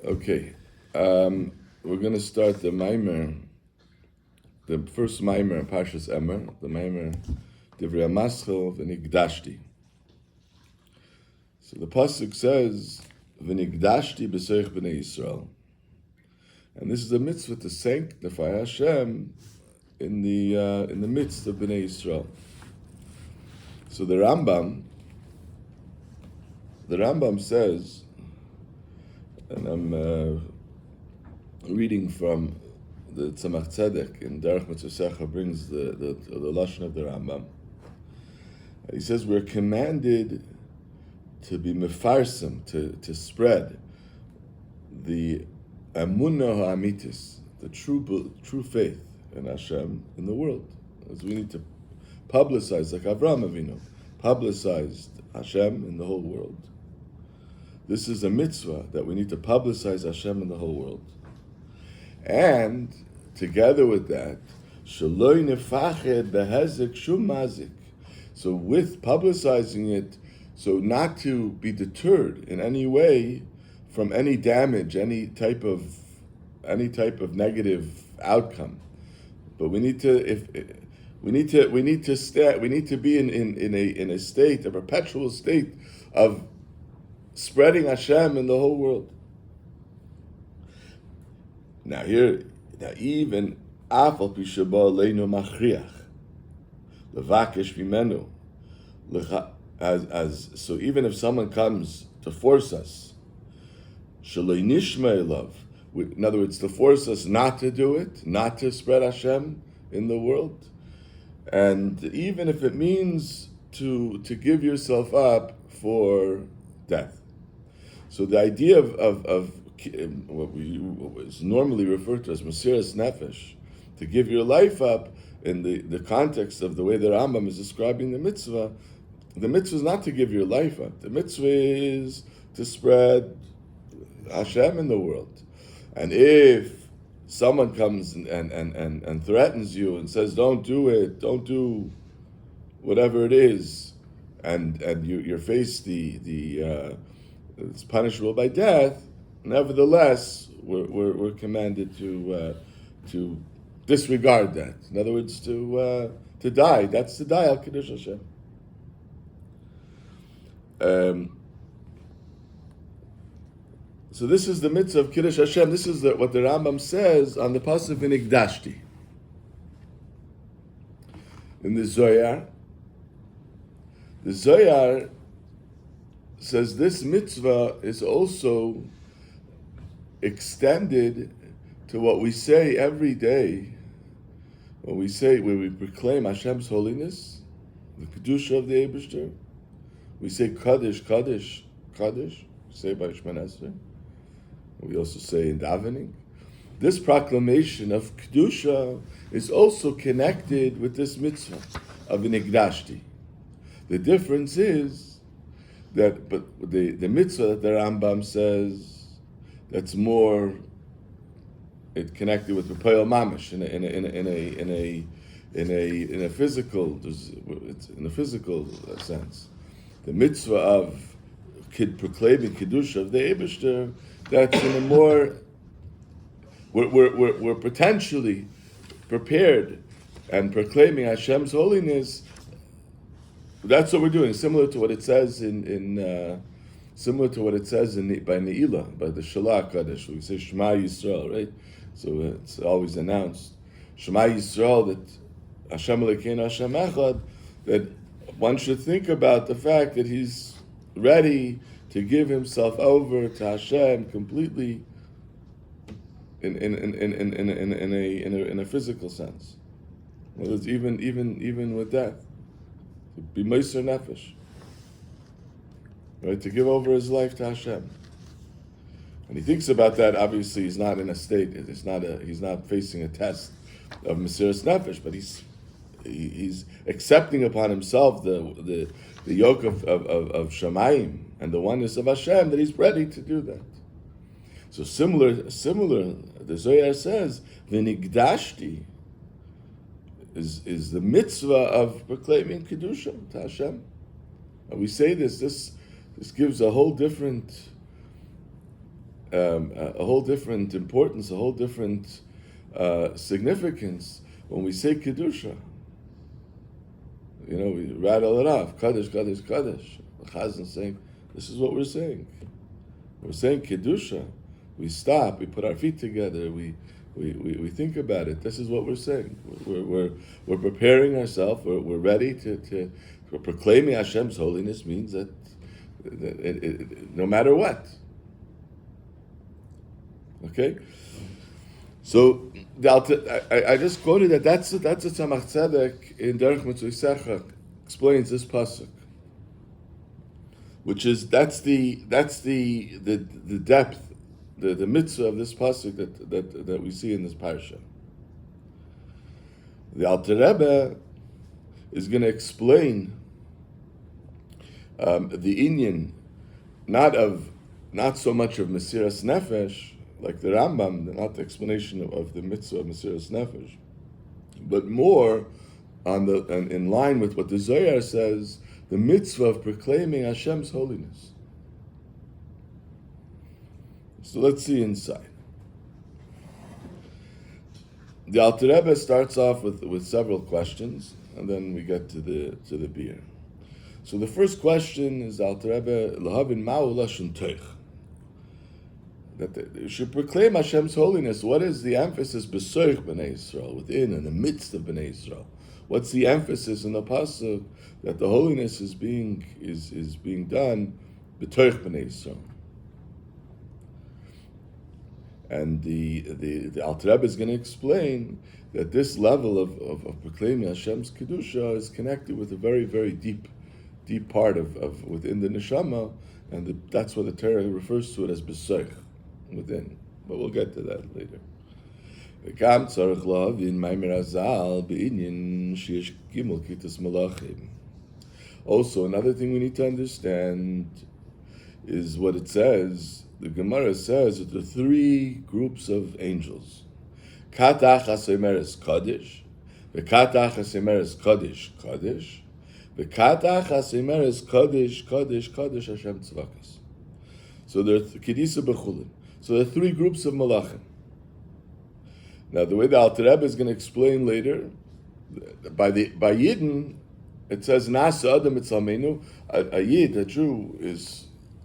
Okay, we're going to start the Maimer, the first Maimer in Parshas Emor, the Maimer Divrei Maschil ונקדשתי. So the pasuk says, ונקדשתי b'seich b'nei Yisrael. And this is a mitzvah to sanctify Hashem in the midst of Bnei Yisrael. So the Rambam says, and I'm reading from the Tzemach Tzedek in Derech Mitzvosecha brings the lashon of the Rambam. He says we're commanded to be mefarsim, to spread the emunah ha'amitis, the true faith in Hashem in the world. As we need to publicize, like Avraham Avinu publicized Hashem in the whole world. This is a mitzvah that we need to publicize Hashem in the whole world. And together with that, shaloi nefached behezek shum mazik. So with publicizing it, so not to be deterred in any way from any damage, any type of negative outcome. But we need to be in a state, a perpetual state of spreading Hashem in the whole world. Now even afal pi sheba leinu machriach levakesh vimenu, so even if someone comes to force us, shalei nishma elav, in other words, to force us not to do it, not to spread Hashem in the world, and even if it means to give yourself up for death. So the idea of what is normally referred to as Mesiras Nefesh, to give your life up in the context of the way the Rambam is describing the mitzvah is not to give your life up. The mitzvah is to spread Hashem in the world. And if someone comes and threatens you and says, don't do it, don't do whatever it is, and you're faced it's punishable by death, nevertheless, we're commanded to disregard that. In other words, to die. That's to die al Kiddush Hashem. So this is the mitzvah of Kiddush Hashem. This is what the Rambam says on the pasuk ונקדשתי. In the Zohar says this mitzvah is also extended to what we say every day when we proclaim Hashem's holiness, the kedusha of the Eibishter. We say Kaddish, Kaddish, Kaddish. We say by Shemona Esrei. We also say in davening. This proclamation of kedusha is also connected with this mitzvah of ונקדשתי. The difference is that, but the mitzvah that the Rambam says, that's more it connected with B'Poel Mamish in a physical, it's in a physical sense. The mitzvah of proclaiming kedusha of the Eibishter, that's in a more we're potentially prepared and proclaiming Hashem's holiness. That's what we're doing, similar to what it says by Ne'ilah, by the Shalah Kaddish. We say Shema Yisrael, right? So it's always announced Shema Yisrael, that Hashem Elokeinu Hashem Echad, that one should think about the fact that he's ready to give himself over to Hashem completely in a physical sense. Well, it's even with death. To be Meiser Nefesh, right? To give over his life to Hashem. And he thinks about that. Obviously, he's not in a state. He's not facing a test of Mesiras Nefesh, but he's accepting upon himself the yoke of Shamayim and the oneness of Hashem, that he's ready to do that. So similar. The Zohar says ונקדשתי is the mitzvah of proclaiming Kedusha to Hashem. And we say this gives a whole different a whole different importance, a whole different significance when we say Kedusha. We rattle it off, Kaddish, Kaddish, Kaddish. The Chazan saying, this is what we're saying. We're saying Kedusha. We stop, we put our feet together, we think about it. This is what we're saying. We're preparing ourselves, we're ready to proclaiming Hashem's holiness means that no matter what. Okay? So I just quoted that's a Tzemach Tzedek in Derech Mitzvah explains this pasuk, which is that's the depth, the mitzvah of this pasuk that we see in this parsha. The Alter Rebbe is going to explain the inyan, not so much of Mesiras Nefesh, like the Rambam, not the explanation of the mitzvah of Mesiras Nefesh, but more in line with what the Zohar says, the mitzvah of proclaiming Hashem's holiness. So let's see inside. The Alter Rebbe starts off with several questions, and then we get to the beer. So the first question is Alter Rebbe Lahavin Ma'u Lashon Toch. That you should proclaim Hashem's holiness. What is the emphasis b'soich b'nei Yisrael, within and in the midst of b'nei Yisrael? What's the emphasis in the pasuk that the holiness is being done b'toich b'nei Yisrael? And the Alter Rebbe is going to explain that this level of proclaiming Hashem's kedusha is connected with a very, very deep part of within the neshama, and that's what the Torah refers to it as b'soich, within. But we'll get to that later. Also, another thing we need to understand is what it says. The Gemara says that there are three groups of angels. Katach hasemeres Kaddish, v'katach hasemeres Kaddish Kaddish, v'katach hasemeres Kaddish Kaddish Kaddish Hashem Tzvakas. So there are Kedisa B'chulin. So there are three groups of Malachim. Now the way the Alter Rebbe is going to explain later, by Yidden, it says Nasa Adam Etzalmenu. A Yid, a Jew,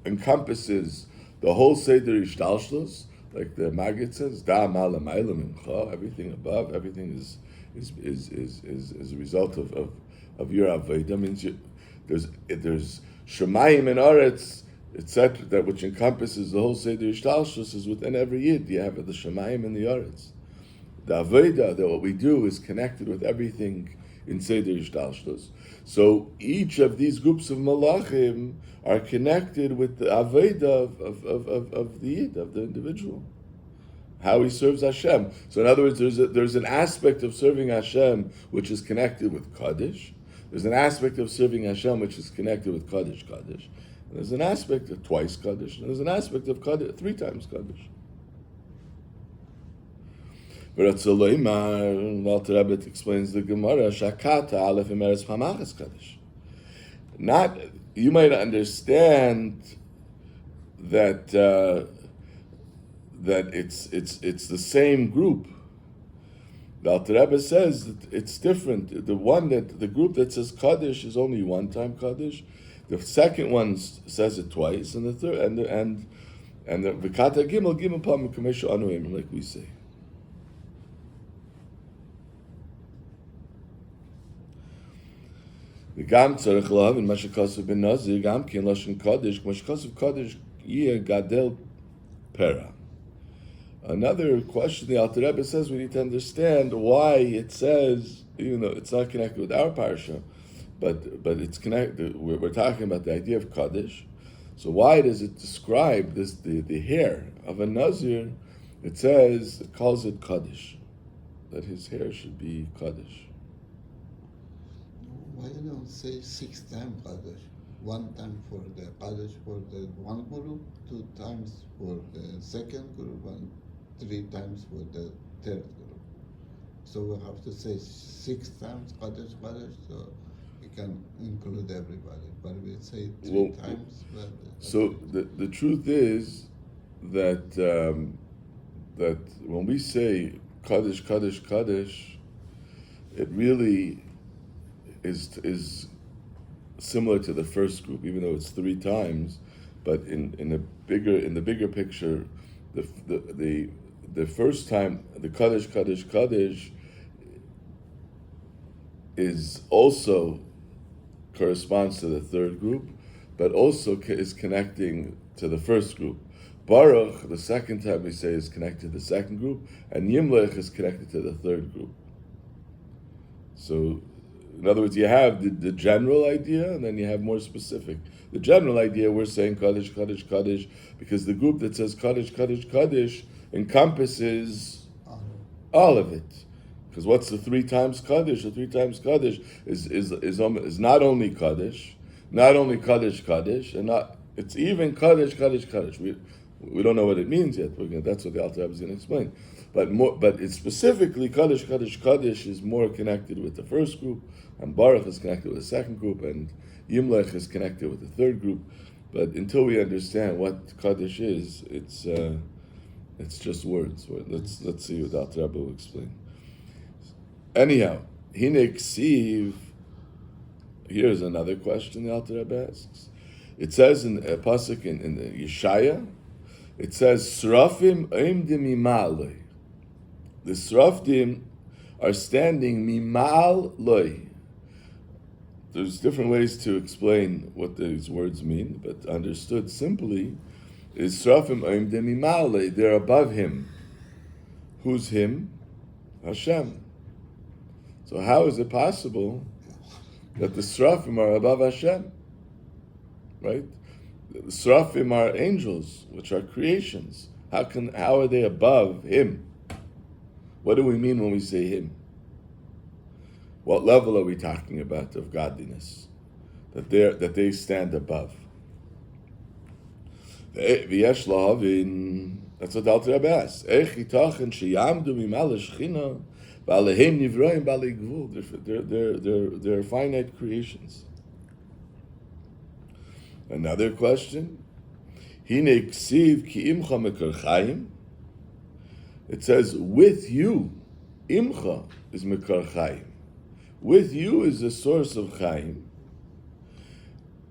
encompasses the whole Seder Ishtalshlos, like the Maggid says, Da Ma'ala Ma'ila Mincha, everything above, everything is a result of your Avodah. Means there's Shemayim and Aretz, etc., that which encompasses the whole Seder Ishtalshlos is within every Yid. You have the Shemayim and the Aretz. The Avodah, that what we do is connected with everything in Seder Ishtalshlos. So each of these groups of Malachim are connected with the Avodah of the Yid, of the individual. How he serves Hashem. So in other words, there's an aspect of serving Hashem which is connected with Kaddish. There's an aspect of serving Hashem which is connected with Kaddish. And there's an aspect of twice Kaddish. And there's an aspect of Kaddish, 3 times Kaddish. Walter Rebbe explains the Gemara, Shakata Aleph Emeres Pamachas Kaddish. Not, you might understand that it's the same group. The Alter Rebbe says that it's different. The group that says Kaddish is only one time Kaddish. The second one says it twice, and the third and the V'kata Gimel Pam Kamesha Anuim, like we say. וגם צריך להבין מה שכתוב בנזיר, גם כן לשון קודש, כמו שכתוב קודש יהיה גדל פרע. Another question the Alter Rebbe says we need to understand why it says, it's not connected with our parsha, but it's connected. We're talking about the idea of Kaddish. So why does it describe this the hair of a Nazir? It calls it Kaddish, that his hair should be Kaddish. Why you don't say 6 times Kaddish? 1 time for the Kaddish for the one group, 2 times for the second group, and 3 times for the third group. So we have to say 6 times Kaddish, so we can include everybody. But we say 3 times. So the truth is that when we say Kaddish, Kaddish, Kaddish, it really is similar to the first group, even though it's 3 times. But in the bigger picture, the first time the Kaddish, Kaddish, Kaddish is also corresponds to the third group, but also is connecting to the first group. Baruch, the second time we say, is connected to the second group, and Yimlech is connected to the third group. So, in other words, you have the general idea, and then you have more specific. The general idea, we're saying Kaddish, Kaddish, Kaddish, because the group that says Kaddish, Kaddish, Kaddish encompasses all of it. Because what's the 3 times Kaddish? The 3 times Kaddish is not only Kaddish, Kaddish, and it's even Kaddish, Kaddish, Kaddish. We don't know what it means yet. That's what the Alter Rebbe is going to explain. But it's specifically Kaddish, Kaddish, Kaddish is more connected with the first group, and Baruch is connected with the second group, and Yimlech is connected with the third group. But until we understand what Kaddish is, it's just words. Let's see what the Alter Rebbe will explain. Anyhow, Hinek Siv. Here's another question the Alter Rebbe asks. It says in a pasuk in the Yeshaya, it says Srafim Oimdim Mimal. The Srafim are standing Mimal Loi. There's different ways to explain what these words mean, but understood simply is Srafim Oimdim Mimal. They're above him. Who's him? Hashem. So how is it possible that the Srafim are above Hashem? Right? The Srafim are angels, which are creations. How are they above him? What do we mean when we say him? What level are we talking about of godliness? That they stand above. V'yesh lahavin. That's what Alter Rebbe asks. Eich yitachen sheyamdu mimal hashchina v'alehem nivroim b'alei gvul. They're finite creations. Another question. Hine ksiv ki imcha mekar chayim. It says, with you, imcha is mekar chayim. With you is the source of chayim.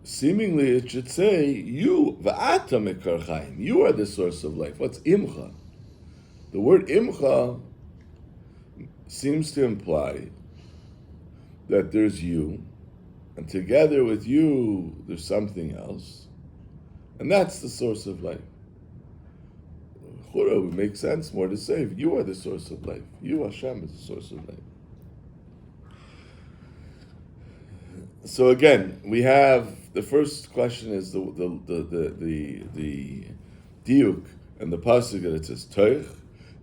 Seemingly, it should say, you, v'ata mekar chayim. You are the source of life. What's imcha? The word imcha seems to imply that there's you, and together with you, there's something else, and that's the source of life. Chura would make sense more to say, you are the source of life. You, Hashem, is the source of life. So again, we have the first question is the diuk and the pasuk that it says toich.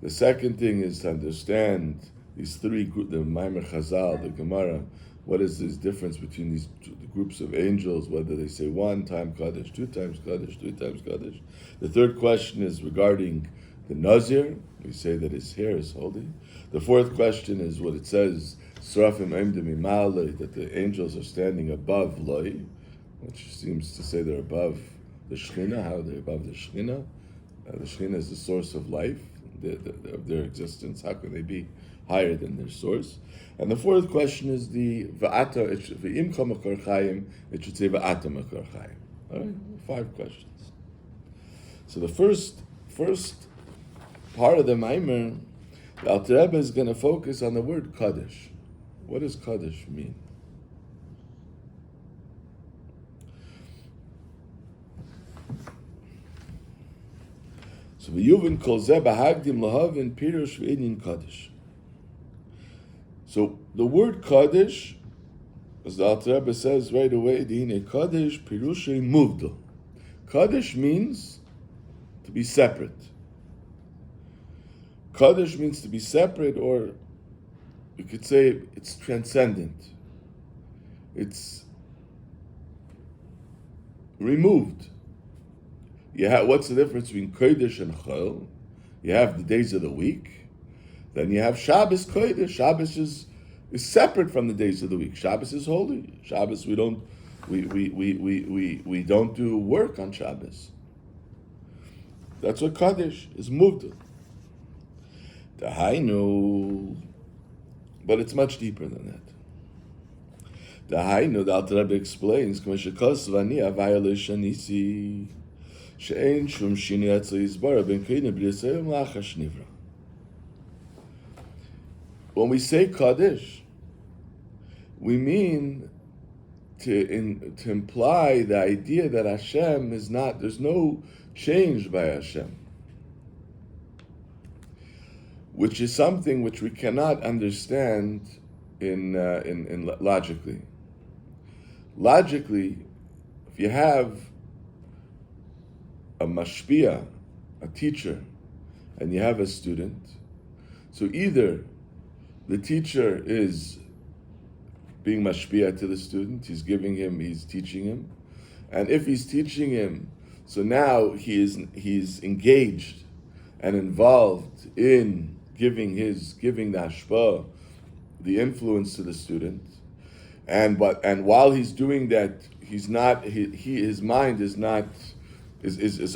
The second thing is to understand these 3 groups, the Maimer Chazal, the Gemara. What is this difference between these groups of angels? Whether they say 1 time Kaddish, 2 times Kaddish, 3 times Kaddish. The third question is regarding the Nazir. We say that his hair is holy. The fourth question is what it says. Srafim Oimdim Mimal, that the angels are standing above Loi, which seems to say they're above the Shechina. How are they above the Shechina? The Shechina is the source of life, of their existence. How can they be higher than their source? And the fourth question is the V'ata, V'imcha Mekar Chayim, it should say V'ata Mekar Chayim. All right, 5 questions. So the first part of the Maimer, the Alter Rebbe is going to focus on the word Kaddish. What does Kaddish mean? So v'yuvin kol zeh b'hagdim lahavin pirush v'inyin Kaddish. So the word Kaddish, as the Alter Rebbe says right away, Dihine Kaddish pirushay muvdal. Kaddish means to be separate. Kaddish means to be separate, or you could say it's transcendent. It's removed. What's the difference between Kodesh and Chol? You have the days of the week. Then you have Shabbos Kodesh. Shabbos is separate from the days of the week. Shabbos is holy. Shabbos we don't do work on Shabbos. That's what Kaddish is moved. Dahainu, but it's much deeper than that. Dahainu, the Alter Rebbe explains, K'meshekos v'ani avaya l'shanisi, she'ein shum shini atzli yizbara ben keina b'yisrael m'achash nivra. When we say Kaddish, we mean to imply the idea that Hashem is not, there's no change by Hashem, which is something which we cannot understand in logically. Logically, if you have a mashpia, a teacher, and you have a student, so either the teacher is being mashpia to the student, he's teaching him, and if he's teaching him, so now he's engaged and involved in giving the hashpah, the influence to the student, and while he's doing that, he's not his mind is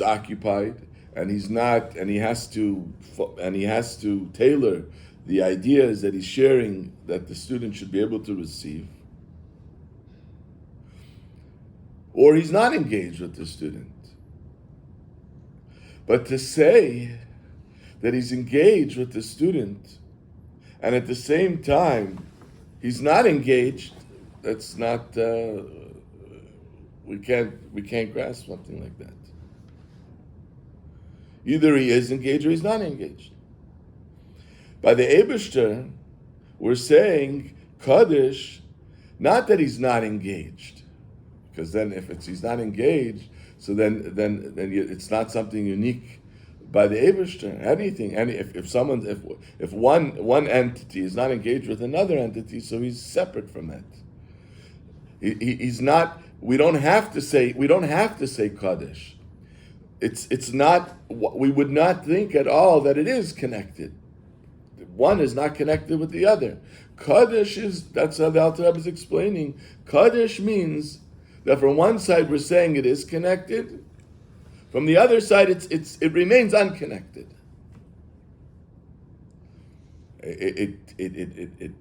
occupied, and he has to tailor the ideas that he's sharing that the student should be able to receive, or he's not engaged with the student. But to say that he's engaged with the student and at the same time he's not engaged, that's not we can't grasp something like that. Either he is engaged or he's not engaged. By the Eibishter, we're saying Kaddish, not that he's not engaged, because then if he's not engaged, so then it's not something unique by the Eibishter. If one entity is not engaged with another entity, so he's separate from it. He's not. We don't have to say Kaddish. It's not. We would not think at all that it is connected. One is not connected with the other. Kaddish that's how the Alter Rebbe is explaining. Kaddish means that from one side we're saying it is connected, from the other side it remains unconnected. It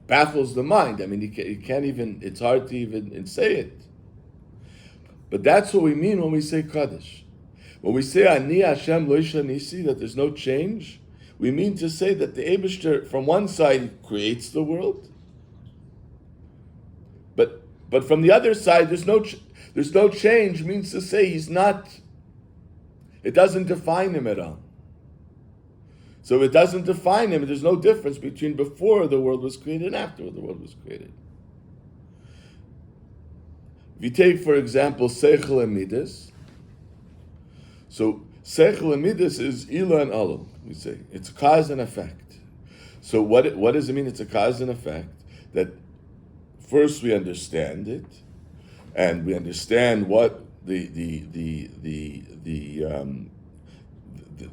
baffles the mind. I mean, you can't even. It's hard to even say it. But that's what we mean when we say Kaddish. When we say Ani Hashem Lo Nisi, that there's no change, we mean to say that the Eibishter, from one side, creates the world, but from the other side, there's no change. Means to say he's not. It doesn't define him at all. So it doesn't define him. There's no difference between before the world was created and after the world was created. If you take, for example, Seichel and Midas, so Seichel and Midas is Ila and Alul, we say. It's cause and effect. So what does it mean it's a cause and effect? That first we understand it, and we understand what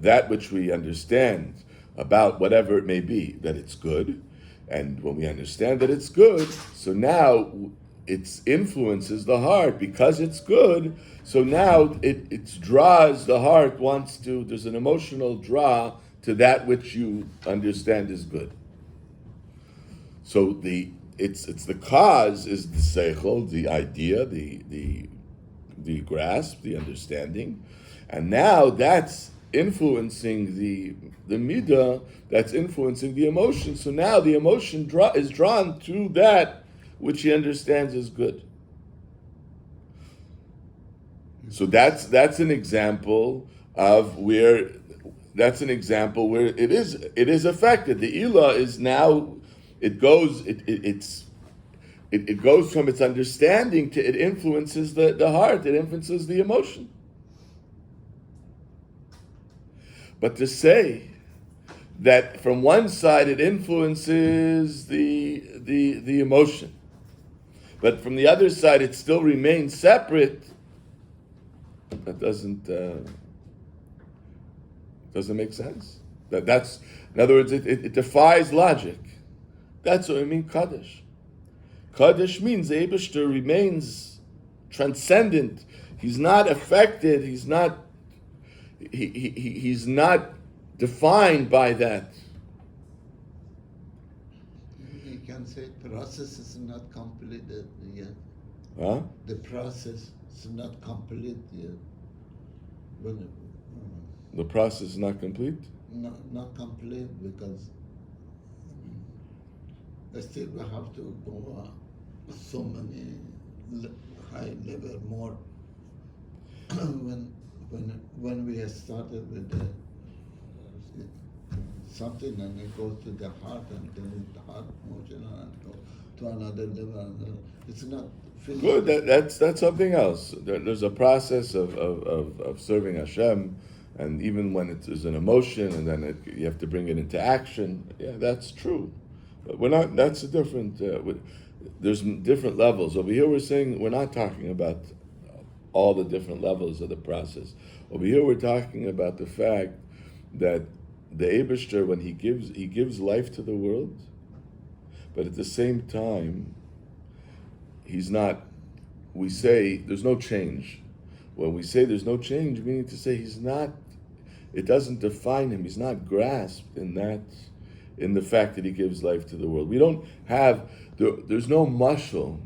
that which we understand about whatever it may be, that it's good. And when we understand that it's good, so now it influences the heart because it's good. So now it draws the heart, there's an emotional draw to that which you understand is good. So it's the cause is the seichel, the idea, the grasp, the understanding, and now that's influencing the midah, that's influencing the emotion. So now the emotion is drawn to that which he understands is good. So that's an example where it is affected. The ilah is now it goes from its understanding to it influences the heart, it influences the emotion. But to say that from one side it influences the emotion, but from the other side it still remains separate, that doesn't make sense. That's in other words, it defies logic. That's what I mean, Kaddish. Kaddish means the Eibishter remains transcendent. He's not affected. he's not defined by that. You can say process is not completed yet. Huh? The process is not complete yet. When, The process is not complete? not complete because still we have to go so many high level more. when we started with the something and it goes to the heart and then the heart motion and go to another level. It's not finished. Good. That's something else. There's a process of serving Hashem, and even when it is an emotion, and then you have to bring it into action. Yeah, that's true. But we're not. That's a different. There's different levels over here. We're saying we're not talking about all the different levels of the process. Over here, we're talking about the fact that the Eibishter, when he gives life to the world, but at the same time, he's not. We say there's no change. When we say there's no change, meaning to say he's not. It doesn't define him. He's not grasped in that, in the fact that he gives life to the world. We don't have. There's no mashal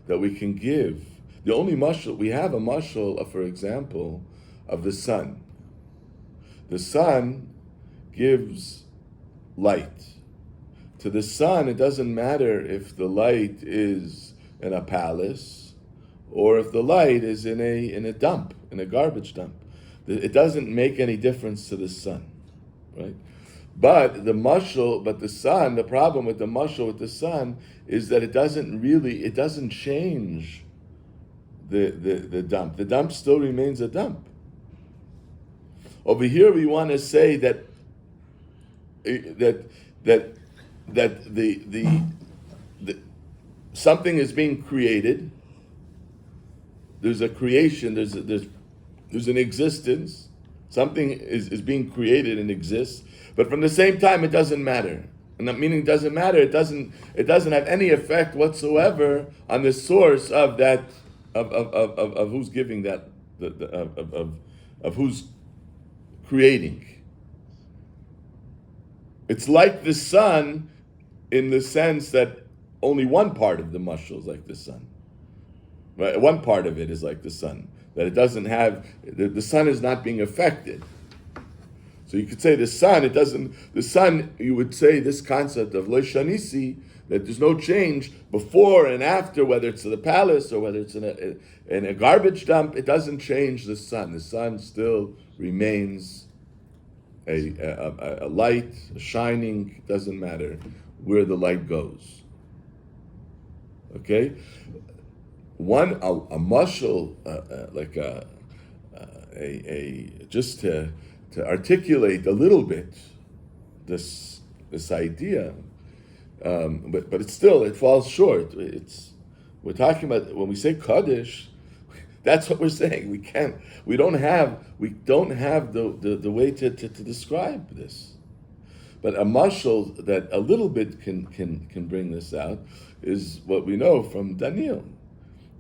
that we can give. The only mashal we have a mashal, for example, of the sun. The sun gives light. To the sun, it doesn't matter if the light is in a palace or if the light is in a dump, in a garbage dump. It doesn't make any difference to the sun, right? But the sun, the problem with the mashal with the sun is that it doesn't change the dump. The dump still remains a dump. Over here, we want to say that the something is being created. There's a creation. There's an existence. Something is being created and exists. But from the same time, it doesn't matter. And that meaning doesn't matter. It doesn't have any effect whatsoever on the source of that of who's giving that of who's creating. It's like the sun in the sense that only one part of the mashal is like the sun. Right? One part of it is like the sun. That it doesn't have, the sun is not being affected. So you could say the sun, you would say this concept of lo shanisi, that there's no change before and after, whether it's in the palace or whether it's in a garbage dump, it doesn't change the sun. The sun still remains a light, a shining, doesn't matter where the light goes. Okay? A mashal, like just to articulate a little bit this idea, but it falls short. We're talking about when we say Kaddish, that's what we're saying. We don't have the way to describe this. But a mashal that a little bit can bring this out is what we know from Daniel.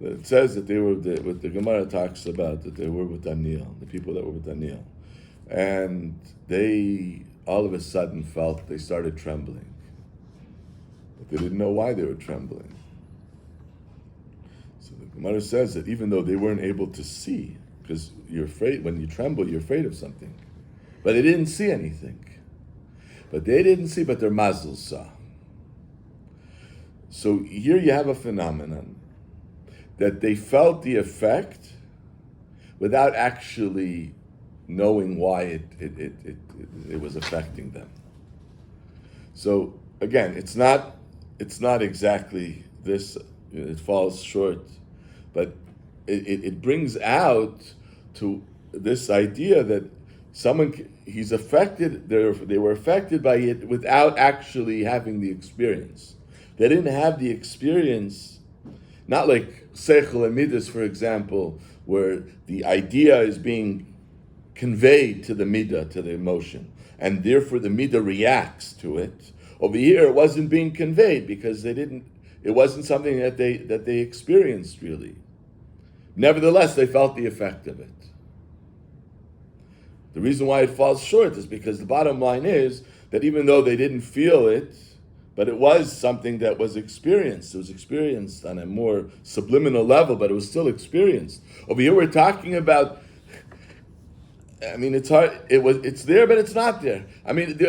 It says that they were what the Gemara talks about, that they were with Daniel, the people that were with Daniel, and they all of a sudden felt they started trembling, but they didn't know why they were trembling. So the Gemara says that even though they weren't able to see, because you're afraid, when you tremble, you're afraid of something, but they didn't see anything. But they didn't see, but their mazel saw. So here you have a phenomenon that they felt the effect without actually knowing why it was affecting them. So again, it's not exactly this. It falls short, but it brings out to this idea that he's affected. They were affected by it without actually having the experience. They didn't have the experience, not like Seichel and Midas, for example, where the idea is being conveyed to the Midah, to the emotion, and therefore the Midah reacts to it. Over here, it wasn't being conveyed because it wasn't something that they experienced really. Nevertheless, they felt the effect of it. The reason why it falls short is because the bottom line is that even though they didn't feel it, but it was something that was experienced. It was experienced on a more subliminal level, but it was still experienced. Over here we're talking about, I mean, it's hard, it's there, but it's not there. I mean,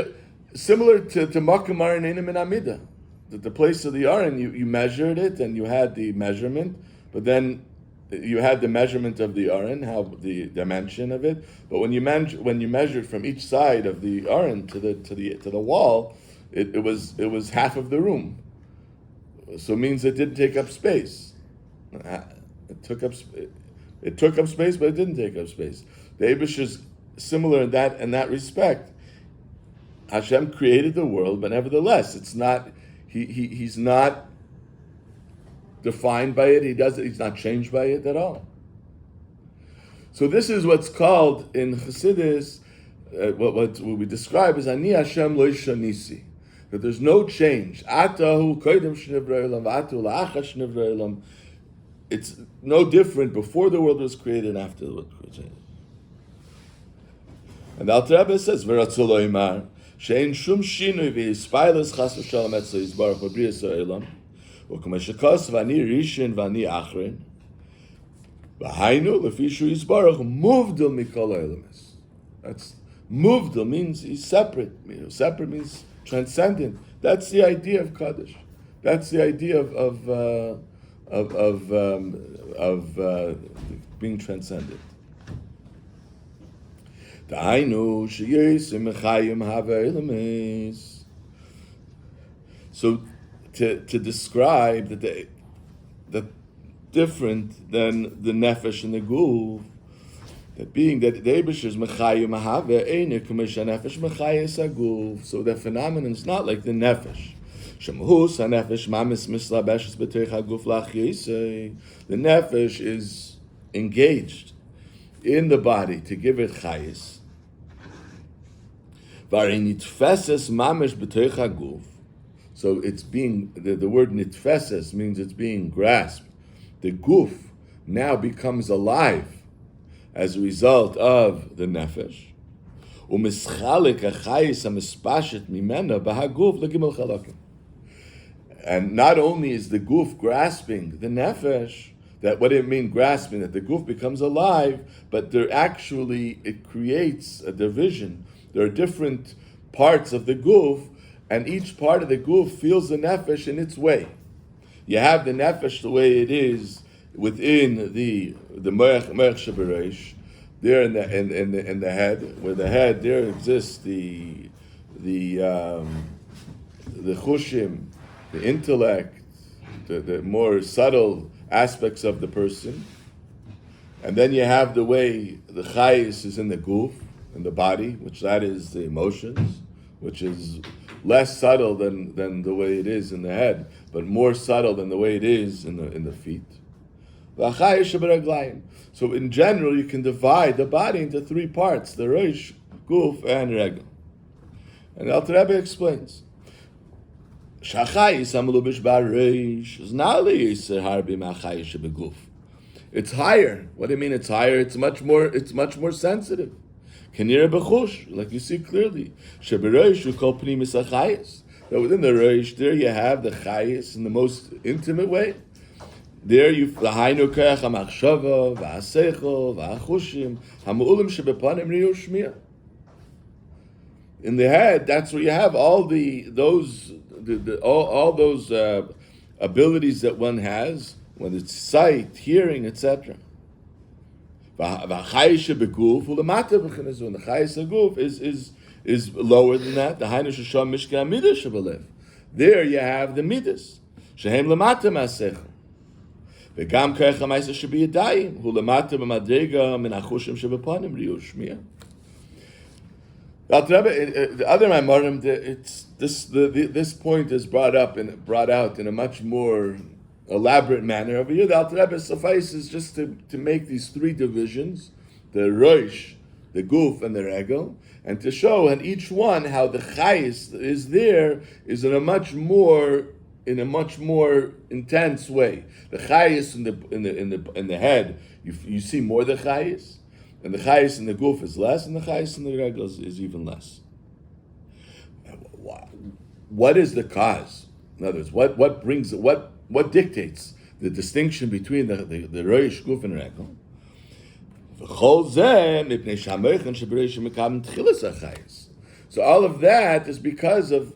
similar to Makam Aron Einim and Amida. The place of the Aron, you measured it and you had the measurement, but then you had the measurement of the Aron, how the dimension of it. But when you measured from each side of the Aron to the wall, it was half of the room. So it means it didn't take up space. It took up space, but it didn't take up space. The Eibush is similar in that respect. Hashem created the world, but nevertheless, it's not. He's not defined by it. He's not changed by it at all. So this is what's called in Chassidus, what we describe as Ani Hashem lo shanisi, that there's no change. Atahu koydem shnivra olam, atu la'achar shnivra olam. It's no different before the world was created and after the world was created. And the Alter Rebbe says, "V'ratzu lo imar she'ein shum shinui v'yispailas chas v'shalom etzlo yizbarach b'briyas ha'olam u'k'may shekos v'ani rishin v'ani achrin v'hainu lefi shu yizbarach muvdil mikol ha'olamis." That's muvdil means he's separate. Separate means transcendent. That's the idea of Kaddish. That's the idea of being transcendent. So to describe that different than the nefesh and the guf, that being that the Eibush is mechayim mahave einik kumish nefesh mechayis aguf. So the phenomenon is not like the nefesh. Shemhus hanefesh mamis mislabeshes b'teich haguf lachiyisei. The nefesh is engaged in the body to give it chayis. V'arei nitfeses mamish b'teich haguf. So it's being, the word nitfeses means it's being grasped. The guf now becomes alive as a result of the nefesh. U'mischalik hachayis hamispashet mimena b'haguf l'gimel chalakim. And not only is the guf grasping the nefesh, that what it means grasping, that the guf becomes alive, but it creates a division. There are different parts of the guf, and each part of the guf feels the nefesh in its way. You have the nefesh the way it is within the moach shebereish, there in the head, where the head there exists the chushim, the intellect, the more subtle aspects of the person, and then you have the way the chayis is in the guf, in the body, which that is the emotions, which is less subtle than the way it is in the head, but more subtle than the way it is in the feet. So in general, you can divide the body into three parts: the rosh, guf, and regel. And Alter Rebbe explains. It's higher. What do you mean it's higher? It's much more sensitive. Like you see clearly. That within the reish, there you have the chayis in the most intimate way. There you the hainu koach hamachshava v'aseichel v'achushim hamu'ulim shebepanim riyu shmiya. In the head, that's where you have all those abilities that one has, whether it's sight, hearing, etc. The chayis haguf is lower than that. The hainu shesham mishkan midas shebalev. There you have the midas shehem lemata ma'aseichel. V'gam koach ha'maisa shebiyadayim hu lemata b'madrega min achushim shebepanim riyu shmiya. The other Maimorim, this point is brought out in a much more elaborate manner. Over here, the Alter Rebbe suffices just to make these three divisions: the rosh, the guf, and the regel, and to show in each one how the chayis is there is in a much more intense way. The chayis in the head, you see more the chayis. And the chayis in the guf is less, and the chayis in the regel is even less. What is the cause? In other words, what dictates the distinction between the reish, guf, and regel? So all of that is because of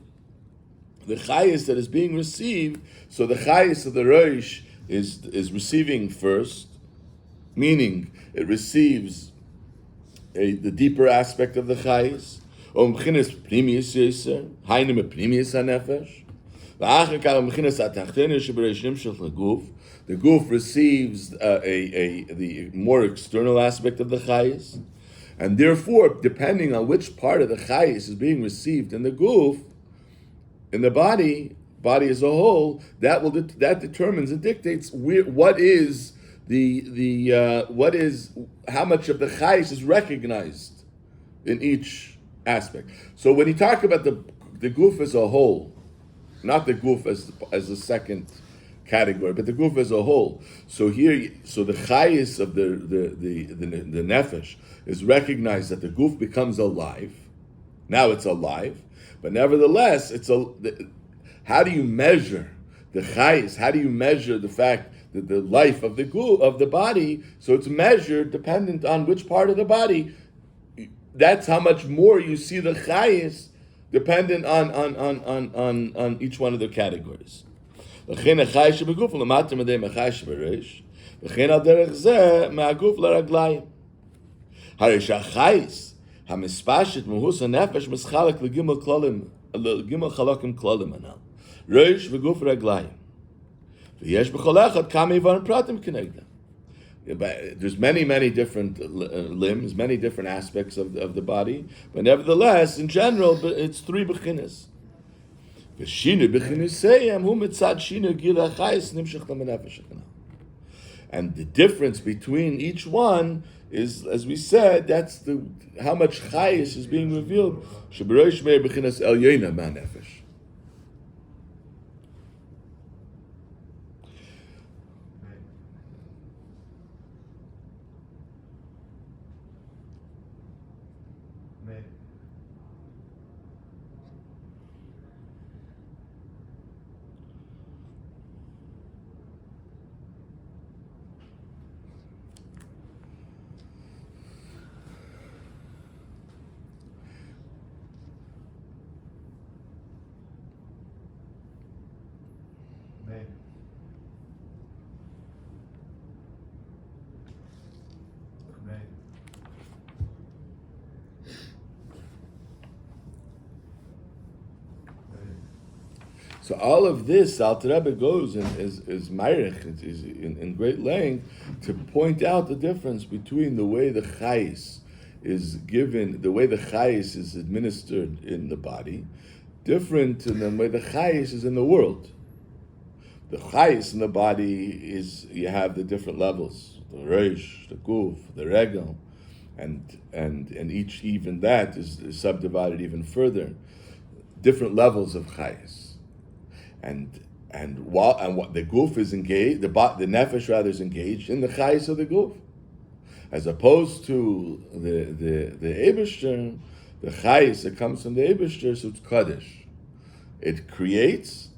the chayis that is being received. So the chayis of the reish is receiving first, meaning it receives the deeper aspect of the chayis. The guf receives the more external aspect of the chayis, and therefore, depending on which part of the chayis is being received in the guf, in the body as a whole, that determines and dictates what is how much of the chayis is recognized in each aspect. So when you talk about the guf as a whole, not the guf as a second category, but the guf as a whole. So the chayis of the nefesh is recognized that the guf becomes alive. Now it's alive, but nevertheless, how do you measure the chayis? How do you measure the fact that the life of the guf of the body? So it's measured dependent on which part of the body. That's how much more you see the chayis dependent on each one of the categories. לכן החי שבגוף למטה מדי מהחי שבריש, וכן על דרך זה מהגוף לרגליים. הרי שהחייס המספשת מהוס הנפש מסחלק לגימל חלקים כללים הנ"ל, ריש וגוף רגליים. ויש בכל אחד כמה איברים פרטים כנגדם. There's many different limbs, many different aspects of the body, but nevertheless, in general, it's three bechinas. And the difference between each one is, as we said, that's how much chayis is being revealed. So all of this, Alter Rebbe goes and is Meirich, is in great length to point out the difference between the way the chayis is given, the way the chayis is administered in the body, different than the way the chayis is in the world. The chayis in the body is, you have the different levels, the reish, the guf, the regel, and each, even that is subdivided even further, different levels of chayis. And what the guf is engaged, the nefesh rather is engaged in the chayis of the guf, as opposed to the Eibishter, the chayis that comes from the Eibishter, so it's kaddish. It creates,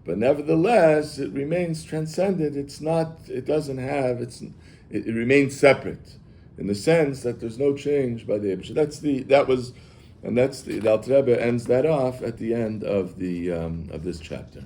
but nevertheless it remains transcended. It's not. It doesn't have. It remains separate in the sense that there's no change by the Eibishter. The Alter Rebbe ends that off at the end of this chapter.